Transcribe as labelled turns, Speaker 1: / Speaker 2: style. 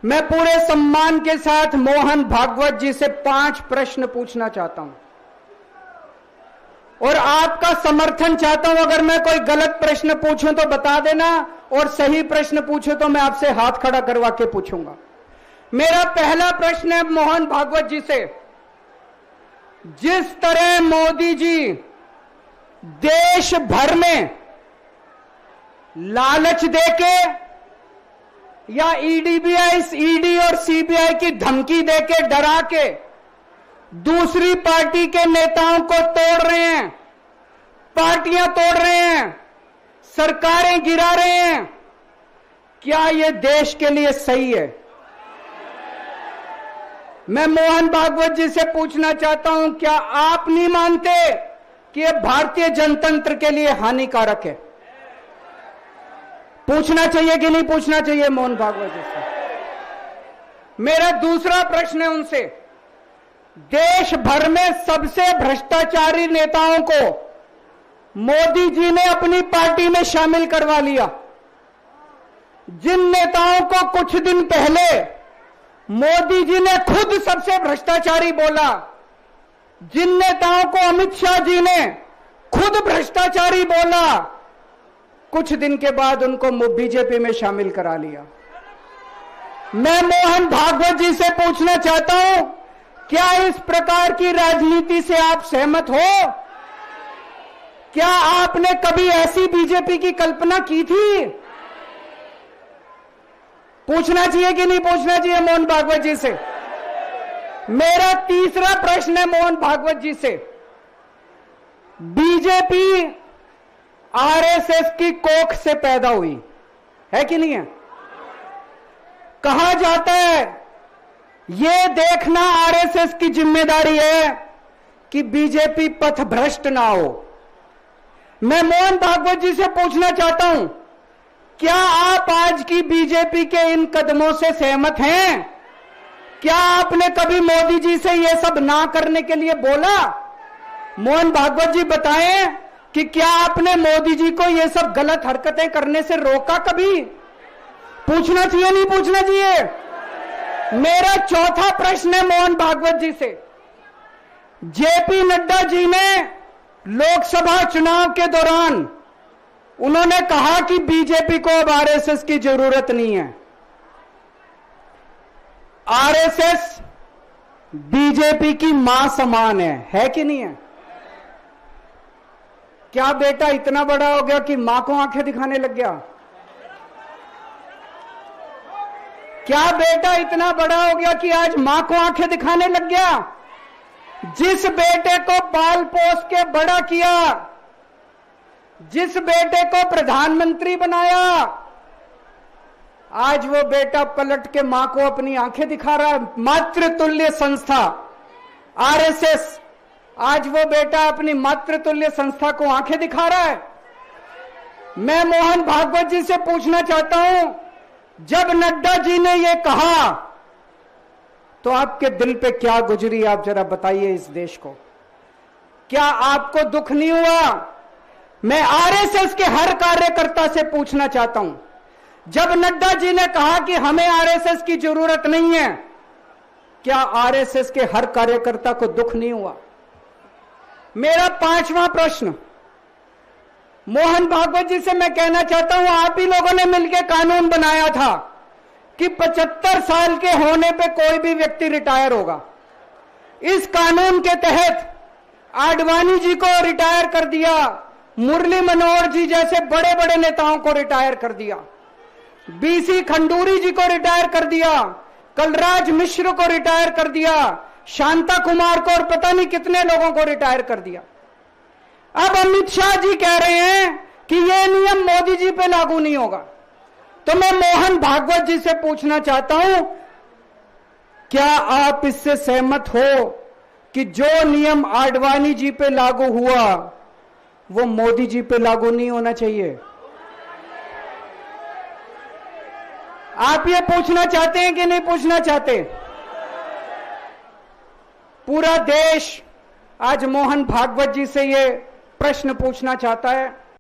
Speaker 1: मैं पूरे सम्मान के साथ मोहन भागवत जी से 5 प्रश्न पूछना चाहता हूं और आपका समर्थन चाहता हूं। अगर मैं कोई गलत प्रश्न पूछूं तो बता देना, और सही प्रश्न पूछूं तो मैं आपसे हाथ खड़ा करवा के पूछूंगा। मेरा पहला प्रश्न है मोहन भागवत जी से, जिस तरह मोदी जी देश भर में लालच देके या ईडी और सीबीआई की धमकी देके डरा के दूसरी पार्टी के नेताओं को तोड़ रहे हैं, पार्टियां तोड़ रहे हैं, सरकारें गिरा रहे हैं, क्या यह देश के लिए सही है? मैं मोहन भागवत जी से पूछना चाहता हूं, क्या आप नहीं मानते कि यह भारतीय जनतंत्र के लिए हानिकारक है? पूछना चाहिए कि नहीं पूछना चाहिए मोहन भागवत जी से? मेरा दूसरा प्रश्न है उनसे, देश भर में सबसे भ्रष्टाचारी नेताओं को मोदी जी ने अपनी पार्टी में शामिल करवा लिया। जिन नेताओं को कुछ दिन पहले मोदी जी ने खुद सबसे भ्रष्टाचारी बोला, जिन नेताओं को अमित शाह जी ने खुद भ्रष्टाचारी बोला, कुछ दिन के बाद उनको बीजेपी में शामिल करा लिया। मैं मोहन भागवत जी से पूछना चाहता हूं, क्या इस प्रकार की राजनीति से आप सहमत हो? क्या आपने कभी ऐसी बीजेपी की कल्पना की थी? पूछना चाहिए कि नहीं पूछना चाहिए मोहन भागवत जी से? मेरा तीसरा प्रश्न है मोहन भागवत जी से, बीजेपी आरएसएस की कोख से पैदा हुई है कि नहीं है? कहा जाता है यह देखना आरएसएस की जिम्मेदारी है कि बीजेपी पथभ्रष्ट ना हो। मैं मोहन भागवत जी से पूछना चाहता हूं, क्या आप आज की बीजेपी के इन कदमों से सहमत हैं? क्या आपने कभी मोदी जी से यह सब ना करने के लिए बोला? मोहन भागवत जी बताएं कि क्या आपने मोदी जी को यह सब गलत हरकतें करने से रोका कभी? पूछना चाहिए नहीं पूछना चाहिए? मेरा चौथा प्रश्न है मोहन भागवत जी से, जेपी नड्डा जी ने लोकसभा चुनाव के दौरान उन्होंने कहा कि बीजेपी को अब आरएसएस की जरूरत नहीं है। आरएसएस बीजेपी की मां समान है कि नहीं है? क्या बेटा इतना बड़ा हो गया कि मां को आंखें दिखाने लग गया? क्या बेटा इतना बड़ा हो गया कि आज मां को आंखें दिखाने लग गया? जिस बेटे को पाल पोस के बड़ा किया, जिस बेटे को प्रधानमंत्री बनाया, आज वो बेटा पलट के मां को अपनी आंखें दिखा रहा है। मातृतुल्य संस्था आरएसएस, आज वो बेटा अपनी मातृतुल्य संस्था को आंखें दिखा रहा है। मैं मोहन भागवत जी से पूछना चाहता हूं, जब नड्डा जी ने यह कहा तो आपके दिल पे क्या गुजरी, आप जरा बताइए इस देश को। क्या आपको दुख नहीं हुआ? मैं आरएसएस के हर कार्यकर्ता से पूछना चाहता हूं, जब नड्डा जी ने कहा कि हमें आरएसएस की जरूरत नहीं है, क्या आरएसएस के हर कार्यकर्ता को दुख नहीं हुआ? मेरा पांचवा प्रश्न मोहन भागवत जी से मैं कहना चाहता हूं, आप ही लोगों ने मिलकर कानून बनाया था कि 75 साल के होने पे कोई भी व्यक्ति रिटायर होगा। इस कानून के तहत आडवाणी जी को रिटायर कर दिया, मुरली मनोहर जी जैसे बड़े बड़े नेताओं को रिटायर कर दिया, बीसी खंडूरी जी को रिटायर कर दिया, कलराज मिश्र को रिटायर कर दिया, शांता कुमार को और पता नहीं कितने लोगों को रिटायर कर दिया। अब अमित शाह जी कह रहे हैं कि यह नियम मोदी जी पे लागू नहीं होगा। तो मैं मोहन भागवत जी से पूछना चाहता हूं, क्या आप इससे सहमत हो कि जो नियम आडवाणी जी पे लागू हुआ वो मोदी जी पे लागू नहीं होना चाहिए? आप ये पूछना चाहते हैं कि नहीं पूछना चाहते? पूरा देश आज मोहन भागवत जी से ये प्रश्न पूछना चाहता है।